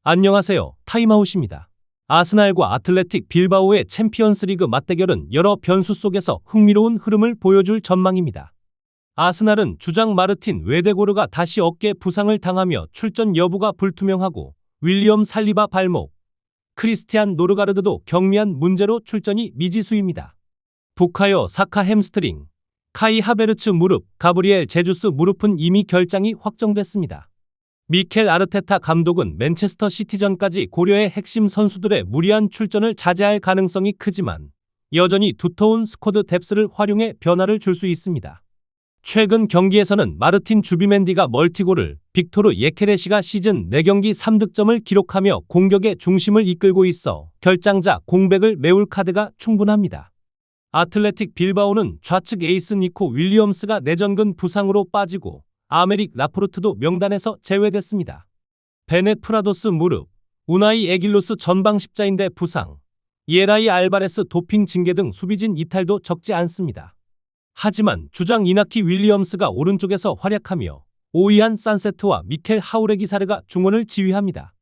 안녕하세요. 타임아웃입니다. 아스날과 아틀레틱 빌바오의 챔피언스리그 맞대결은 여러 변수 속에서 흥미로운 흐름을 보여줄 전망입니다. 아스날은 주장 마르틴 웨데고르가 다시 어깨 부상을 당하며 출전 여부가 불투명하고 윌리엄 살리바 발목, 크리스티안 노르가르드도 경미한 문제로 출전이 미지수입니다. 부카요 사카 햄스트링, 카이 하베르츠 무릎, 가브리엘 제주스 무릎은 이미 결장이 확정됐습니다. 미켈 아르테타 감독은 맨체스터 시티전까지 고려의 핵심 선수들의 무리한 출전을 자제할 가능성이 크지만 여전히 두터운 스쿼드 뎁스를 활용해 변화를 줄 수 있습니다. 최근 경기에서는 마르틴 주비멘디가 멀티골을, 빅토르 예케레시가 시즌 4경기 3득점을 기록하며 공격의 중심을 이끌고 있어 결장자 공백을 메울 카드가 충분합니다. 아틀레틱 빌바오는 좌측 에이스 니코 윌리엄스가 내전근 부상으로 빠지고 아메릭 라포르트도 명단에서 제외됐습니다. 베넷 프라도스 무릎, 우나이 에길로스 전방 십자인대 부상, 예라이 알바레스 도핑 징계 등 수비진 이탈도 적지 않습니다. 하지만 주장 이나키 윌리엄스가 오른쪽에서 활약하며 오이안 산세트와 미켈 하우레기사르가 중원을 지휘합니다.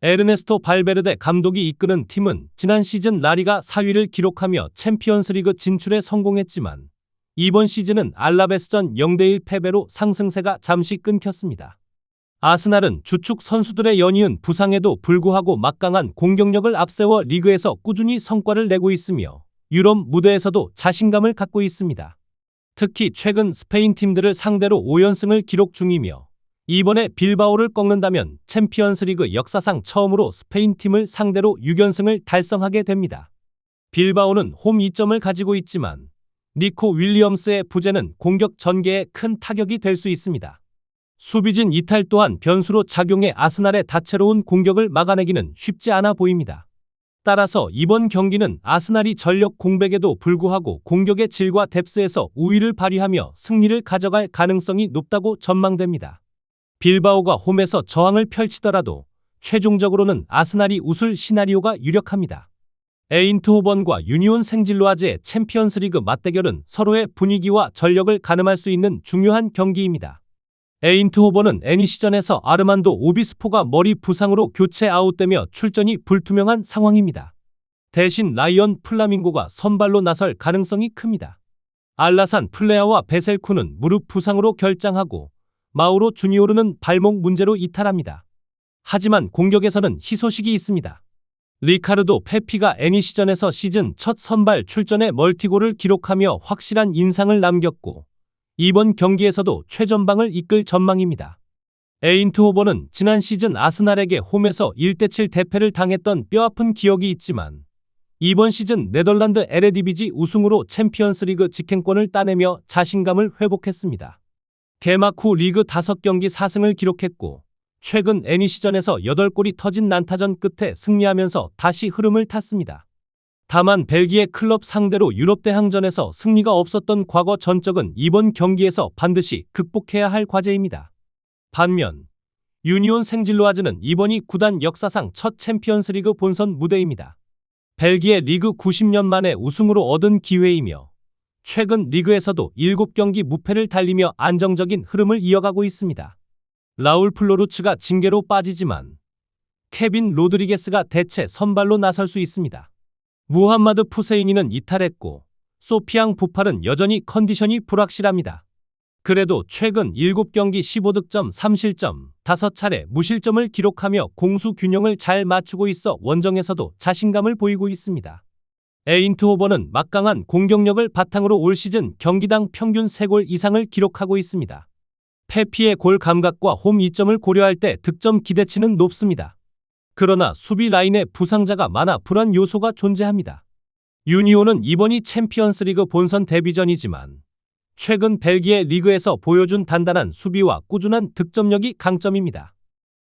에르네스토 발베르데 감독이 이끄는 팀은 지난 시즌 라리가 4위를 기록하며 챔피언스리그 진출에 성공했지만 이번 시즌은 알라베스전 0대1 패배로 상승세가 잠시 끊겼습니다. 아스날은 주축 선수들의 연이은 부상에도 불구하고 막강한 공격력을 앞세워 리그에서 꾸준히 성과를 내고 있으며 유럽 무대에서도 자신감을 갖고 있습니다. 특히 최근 스페인 팀들을 상대로 5연승을 기록 중이며 이번에 빌바오를 꺾는다면 챔피언스리그 역사상 처음으로 스페인 팀을 상대로 6연승을 달성하게 됩니다. 빌바오는 홈 2점을 가지고 있지만 니코 윌리엄스의 부재는 공격 전개에 큰 타격이 될 수 있습니다. 수비진 이탈 또한 변수로 작용해 아스날의 다채로운 공격을 막아내기는 쉽지 않아 보입니다. 따라서 이번 경기는 아스날이 전력 공백에도 불구하고 공격의 질과 뎁스에서 우위를 발휘하며 승리를 가져갈 가능성이 높다고 전망됩니다. 빌바오가 홈에서 저항을 펼치더라도 최종적으로는 아스날이 웃을 시나리오가 유력합니다. 에인트호번과 유니온 생질로아즈의 챔피언스리그 맞대결은 서로의 분위기와 전력을 가늠할 수 있는 중요한 경기입니다. 에인트호번은 애니시전에서 아르만도 오비스포가 머리 부상으로 교체 아웃되며 출전이 불투명한 상황입니다. 대신 라이언 플라밍고가 선발로 나설 가능성이 큽니다. 알라산 플레아와 베셀쿠는 무릎 부상으로 결장하고 마우로 주니오르는 발목 문제로 이탈합니다. 하지만 공격에서는 희소식이 있습니다. 리카르도 페피가 애니시전에서 시즌 첫 선발 출전에 멀티골을 기록하며 확실한 인상을 남겼고 이번 경기에서도 최전방을 이끌 전망입니다. 에인트호번은 지난 시즌 아스날에게 홈에서 1대7 대패를 당했던 뼈아픈 기억이 있지만 이번 시즌 네덜란드 에레디비지 우승으로 챔피언스리그 직행권을 따내며 자신감을 회복했습니다. 개막 후 리그 5경기 4승을 기록했고 최근 애니시전에서 8골이 터진 난타전 끝에 승리하면서 다시 흐름을 탔습니다. 다만 벨기에 클럽 상대로 유럽 대항전에서 승리가 없었던 과거 전적은 이번 경기에서 반드시 극복해야 할 과제입니다. 반면 유니온 생질로아즈는 이번이 구단 역사상 첫 챔피언스리그 본선 무대입니다. 벨기에 리그 90년 만에 우승으로 얻은 기회이며 최근 리그에서도 7경기 무패를 달리며 안정적인 흐름을 이어가고 있습니다. 라울 플로루츠가 징계로 빠지지만 케빈 로드리게스가 대체 선발로 나설 수 있습니다. 무함마드 푸세이니는 이탈했고 소피앙 부팔은 여전히 컨디션이 불확실합니다. 그래도 최근 7경기 15득점 3실점 5차례 무실점을 기록하며 공수 균형을 잘 맞추고 있어 원정에서도 자신감을 보이고 있습니다. 에인트호번은 막강한 공격력을 바탕으로 올 시즌 경기당 평균 3골 이상을 기록하고 있습니다. 페피의 골 감각과 홈 이점을 고려할 때 득점 기대치는 높습니다. 그러나 수비 라인에 부상자가 많아 불안 요소가 존재합니다. 유니온은 이번이 챔피언스리그 본선 데뷔전이지만 최근 벨기에 리그에서 보여준 단단한 수비와 꾸준한 득점력이 강점입니다.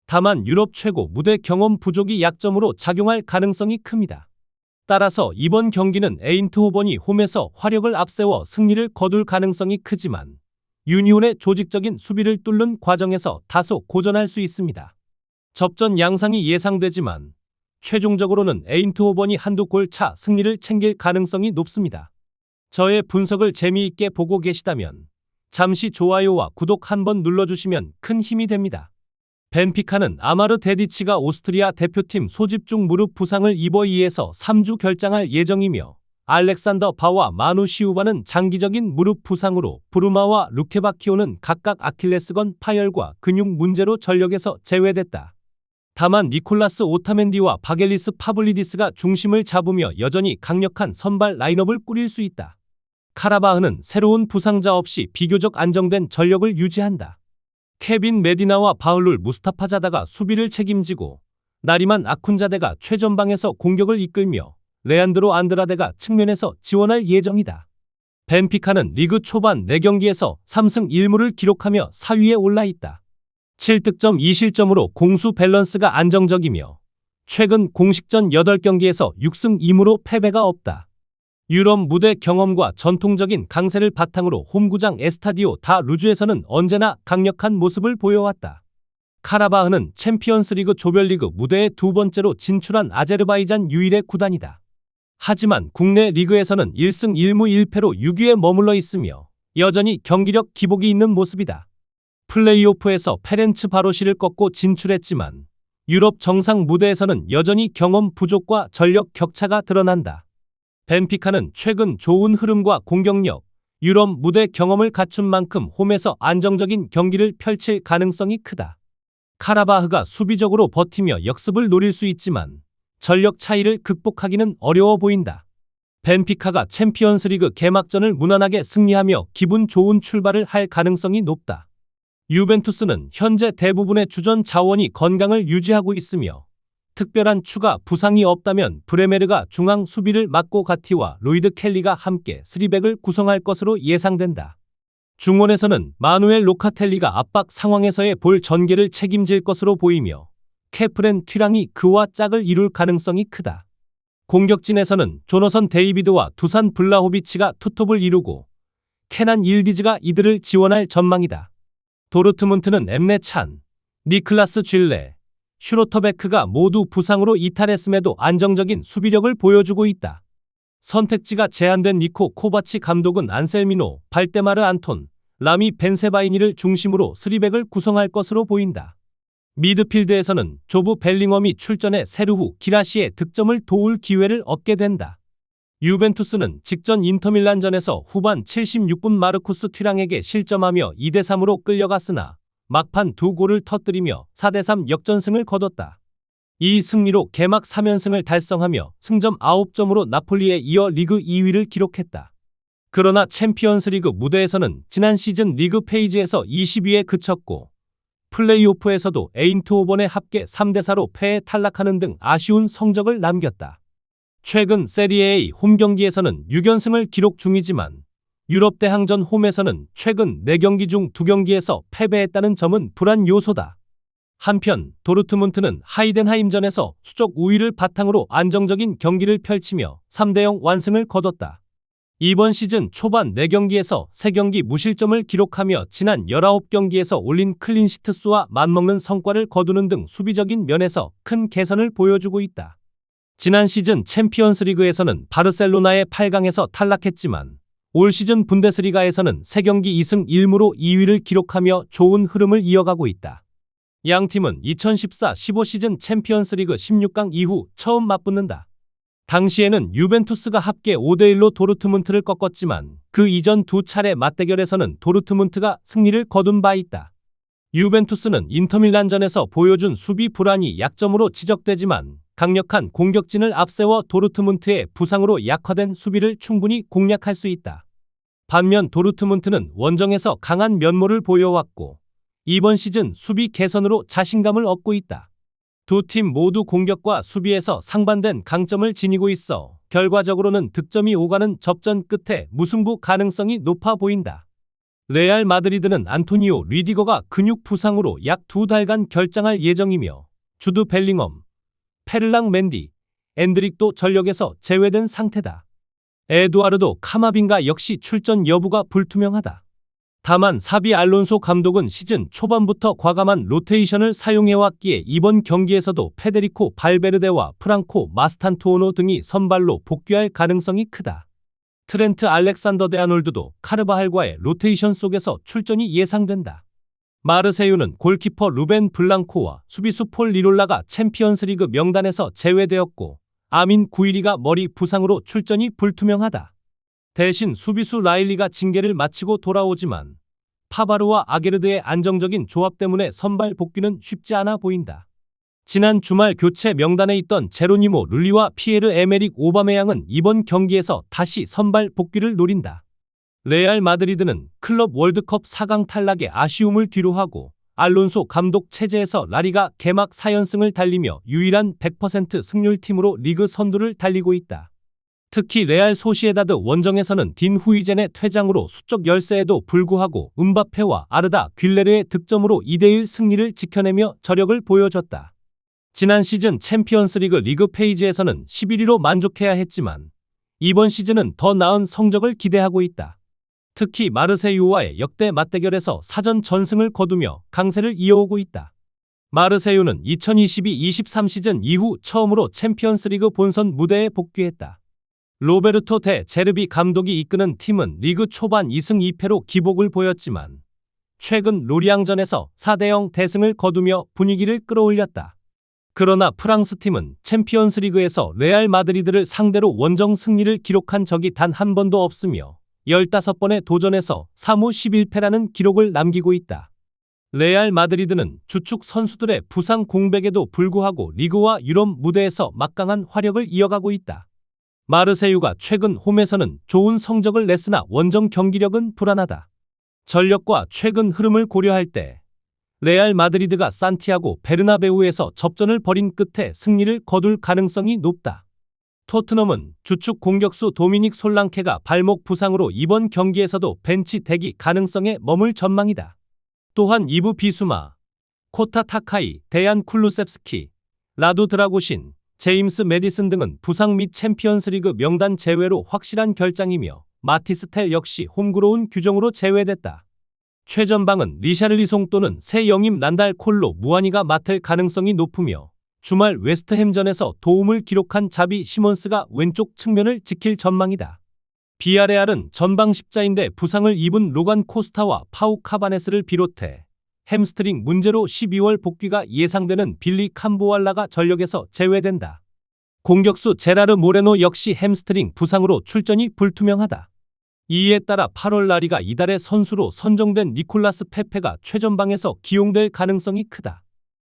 다만 유럽 최고 무대 경험 부족이 약점으로 작용할 가능성이 큽니다. 따라서 이번 경기는 에인트호번이 홈에서 화력을 앞세워 승리를 거둘 가능성이 크지만 유니온의 조직적인 수비를 뚫는 과정에서 다소 고전할 수 있습니다. 접전 양상이 예상되지만 최종적으로는 에인트호번이 한두 골 차 승리를 챙길 가능성이 높습니다. 저의 분석을 재미있게 보고 계시다면 잠시 좋아요와 구독 한번 눌러주시면 큰 힘이 됩니다. 벤피카는 아마르 데디치가 오스트리아 대표팀 소집 중 무릎 부상을 입어 2에서 3주 결장할 예정이며 알렉산더 바와 마누 시우바는 장기적인 무릎 부상으로 브루마와 루케바키오는 각각 아킬레스건 파열과 근육 문제로 전력에서 제외됐다. 다만 니콜라스 오타멘디와 바겔리스 파블리디스가 중심을 잡으며 여전히 강력한 선발 라인업을 꾸릴 수 있다. 카라바흐는 새로운 부상자 없이 비교적 안정된 전력을 유지한다. 케빈 메디나와 바울룰 무스타파자다가 수비를 책임지고 나리만 아쿤자데가 최전방에서 공격을 이끌며 레안드로 안드라데가 측면에서 지원할 예정이다. 벤피카는 리그 초반 4경기에서 3승 1무를 기록하며 4위에 올라 있다. 7득점 2실점으로 공수 밸런스가 안정적이며 최근 공식전 8경기에서 6승 2무로 패배가 없다. 유럽 무대 경험과 전통적인 강세를 바탕으로 홈구장 에스타디오 다 루즈에서는 언제나 강력한 모습을 보여왔다. 카라바흐는 챔피언스리그 조별리그 무대에 2번째로 진출한 아제르바이잔 유일의 구단이다. 하지만 국내 리그에서는 1승 1무 1패로 6위에 머물러 있으며 여전히 경기력 기복이 있는 모습이다. 플레이오프에서 페렌츠 바로시를 꺾고 진출했지만 유럽 정상 무대에서는 여전히 경험 부족과 전력 격차가 드러난다. 벤피카는 최근 좋은 흐름과 공격력, 유럽 무대 경험을 갖춘 만큼 홈에서 안정적인 경기를 펼칠 가능성이 크다. 카라바흐가 수비적으로 버티며 역습을 노릴 수 있지만 전력 차이를 극복하기는 어려워 보인다. 벤피카가 챔피언스리그 개막전을 무난하게 승리하며 기분 좋은 출발을 할 가능성이 높다. 유벤투스는 현재 대부분의 주전 자원이 건강을 유지하고 있으며 특별한 추가 부상이 없다면 브레메르가 중앙 수비를 맡고 가티와 로이드 켈리가 함께 3백을 구성할 것으로 예상된다. 중원에서는 마누엘 로카텔리가 압박 상황에서의 볼 전개를 책임질 것으로 보이며 케프렌 튀랑이 그와 짝을 이룰 가능성이 크다. 공격진에서는 조너선 데이비드와 두산 블라호비치가 투톱을 이루고 케난 일디즈가 이들을 지원할 전망이다. 도르트문트는 엠레 찬, 니클라스 쥘레, 슈로터베크가 모두 부상으로 이탈했음에도 안정적인 수비력을 보여주고 있다. 선택지가 제한된 니코 코바치 감독은 안셀미노, 발데마르 안톤, 라미 벤세바이니를 중심으로 3백을 구성할 것으로 보인다. 미드필드에서는 조브 벨링엄이 출전해 세르후 기라시의 득점을 도울 기회를 얻게 된다. 유벤투스는 직전 인터밀란전에서 후반 76분 마르쿠스 튀랑에게 실점하며 2대3으로 끌려갔으나 막판 2골을 터뜨리며 4대3 역전승을 거뒀다. 이 승리로 개막 3연승을 달성하며 승점 9점으로 나폴리에 이어 리그 2위를 기록했다. 그러나 챔피언스리그 무대에서는 지난 시즌 리그 페이지에서 20위에 그쳤고 플레이오프에서도 에인트호번의 합계 3대4로 패에 탈락하는 등 아쉬운 성적을 남겼다. 최근 세리에 A 홈경기에서는 6연승을 기록 중이지만 유럽 대항전 홈에서는 최근 4경기 중 2경기에서 패배했다는 점은 불안 요소다. 한편 도르트문트는 하이덴하임전에서 수적 우위를 바탕으로 안정적인 경기를 펼치며 3대0 완승을 거뒀다. 이번 시즌 초반 4경기에서 3경기 무실점을 기록하며 지난 19경기에서 올린 클린시트 수와 맞먹는 성과를 거두는 등 수비적인 면에서 큰 개선을 보여주고 있다. 지난 시즌 챔피언스리그에서는 바르셀로나의 8강에서 탈락했지만 올 시즌 분데스리가에서는 3경기 2승 1무로 2위를 기록하며 좋은 흐름을 이어가고 있다. 양 팀은 2014-15 시즌 챔피언스리그 16강 이후 처음 맞붙는다. 당시에는 유벤투스가 합계 5대1로 도르트문트를 꺾었지만 그 이전 2차례 맞대결에서는 도르트문트가 승리를 거둔 바 있다. 유벤투스는 인터밀란전에서 보여준 수비 불안이 약점으로 지적되지만 강력한 공격진을 앞세워 도르트문트의 부상으로 약화된 수비를 충분히 공략할 수 있다. 반면 도르트문트는 원정에서 강한 면모를 보여왔고 이번 시즌 수비 개선으로 자신감을 얻고 있다. 두 팀 모두 공격과 수비에서 상반된 강점을 지니고 있어 결과적으로는 득점이 오가는 접전 끝에 무승부 가능성이 높아 보인다. 레알 마드리드는 안토니오 리디거가 근육 부상으로 약 2달간 결장할 예정이며 주드 벨링엄, 페를랑 맨디, 엔드릭도 전력에서 제외된 상태다. 에두아르도 카마빈가 역시 출전 여부가 불투명하다. 다만 사비 알론소 감독은 시즌 초반부터 과감한 로테이션을 사용해왔기에 이번 경기에서도 페데리코 발베르데와 프랑코 마스탄투오노 등이 선발로 복귀할 가능성이 크다. 트렌트 알렉산더 데아놀드도 카르바할과의 로테이션 속에서 출전이 예상된다. 마르세유는 골키퍼 루벤 블랑코와 수비수 폴 리롤라가 챔피언스리그 명단에서 제외되었고 아민 구이리가 머리 부상으로 출전이 불투명하다. 대신 수비수 라일리가 징계를 마치고 돌아오지만 파바르와 아게르드의 안정적인 조합 때문에 선발 복귀는 쉽지 않아 보인다. 지난 주말 교체 명단에 있던 제로니모 룰리와 피에르 에메릭 오바메양은 이번 경기에서 다시 선발 복귀를 노린다. 레알 마드리드는 클럽 월드컵 4강 탈락의 아쉬움을 뒤로하고 알론소 감독 체제에서 라리가 개막 4연승을 달리며 유일한 100% 승률팀으로 리그 선두를 달리고 있다. 특히 레알 소시에다드 원정에서는 딘 후이젠의 퇴장으로 수적 열세에도 불구하고 음바페와 아르다 뷸레르의 득점으로 2대1 승리를 지켜내며 저력을 보여줬다. 지난 시즌 챔피언스리그 리그 페이지에서는 11위로 만족해야 했지만 이번 시즌은 더 나은 성적을 기대하고 있다. 특히 마르세유와의 역대 맞대결에서 사전 전승을 거두며 강세를 이어오고 있다. 마르세유는 2022-23 시즌 이후 처음으로 챔피언스리그 본선 무대에 복귀했다. 로베르토 데 제르비 감독이 이끄는 팀은 리그 초반 2승 2패로 기복을 보였지만 최근 로리앙전에서 4대0 대승을 거두며 분위기를 끌어올렸다. 그러나 프랑스 팀은 챔피언스리그에서 레알 마드리드를 상대로 원정 승리를 기록한 적이 단 한 번도 없으며 15번의 도전에서 3무 11패라는 기록을 남기고 있다. 레알 마드리드는 주축 선수들의 부상 공백에도 불구하고 리그와 유럽 무대에서 막강한 화력을 이어가고 있다. 마르세유가 최근 홈에서는 좋은 성적을 냈으나 원정 경기력은 불안하다. 전력과 최근 흐름을 고려할 때 레알 마드리드가 산티아고 베르나베우에서 접전을 벌인 끝에 승리를 거둘 가능성이 높다. 토트넘은 주축 공격수 도미닉 솔랑케가 발목 부상으로 이번 경기에서도 벤치 대기 가능성에 머물 전망이다. 또한 이브 비수마, 코타 타카이, 데얀 쿨루셉스키, 라두 드라구신, 제임스 메디슨 등은 부상 및 챔피언스리그 명단 제외로 확실한 결장이며 마티스텔 역시 홈그로운 규정으로 제외됐다. 최전방은 리샤를리송 또는 새 영임 란달 콜로 무아니가 맡을 가능성이 높으며 주말 웨스트햄전에서 도움을 기록한 자비 시몬스가 왼쪽 측면을 지킬 전망이다. 비아레알은 전방 십자인대 부상을 입은 로간 코스타와 파우 카바네스를 비롯해 햄스트링 문제로 12월 복귀가 예상되는 빌리 캄보알라가 전력에서 제외된다. 공격수 제라르 모레노 역시 햄스트링 부상으로 출전이 불투명하다. 이에 따라 8월 라리가 이달의 선수로 선정된 니콜라스 페페가 최전방에서 기용될 가능성이 크다.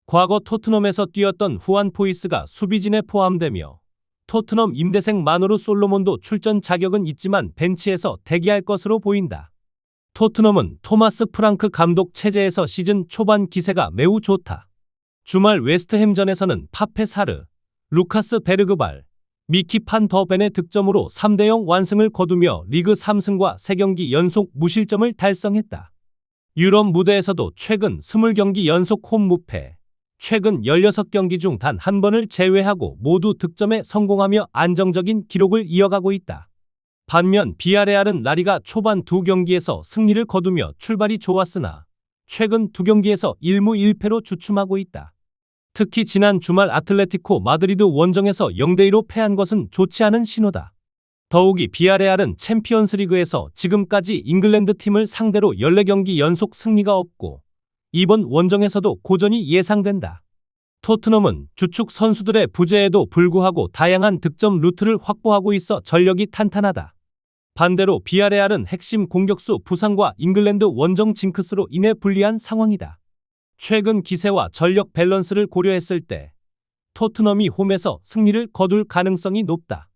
과거 토트넘에서 뛰었던 후안 포이스가 수비진에 포함되며 토트넘 임대생 마노루 솔로몬도 출전 자격은 있지만 벤치에서 대기할 것으로 보인다. 토트넘은 토마스 프랑크 감독 체제에서 시즌 초반 기세가 매우 좋다. 주말 웨스트햄전에서는 파페 사르, 루카스 베르그발, 미키 판 더 벤의 득점으로 3대0 완승을 거두며 리그 3승과 3경기 연속 무실점을 달성했다. 유럽 무대에서도 최근 20경기 연속 홈 무패, 최근 16경기 중 단 한 번을 제외하고 모두 득점에 성공하며 안정적인 기록을 이어가고 있다. 반면 비아레알은 라리가 초반 2경기에서 승리를 거두며 출발이 좋았으나 최근 2경기에서 1무 1패로 주춤하고 있다. 특히 지난 주말 아틀레티코 마드리드 원정에서 0대2로 패한 것은 좋지 않은 신호다. 더욱이 비아레알은 챔피언스리그에서 지금까지 잉글랜드 팀을 상대로 14경기 연속 승리가 없고 이번 원정에서도 고전이 예상된다. 토트넘은 주축 선수들의 부재에도 불구하고 다양한 득점 루트를 확보하고 있어 전력이 탄탄하다. 반대로 비아레알은 핵심 공격수 부상과 잉글랜드 원정 징크스로 인해 불리한 상황이다. 최근 기세와 전력 밸런스를 고려했을 때 토트넘이 홈에서 승리를 거둘 가능성이 높다.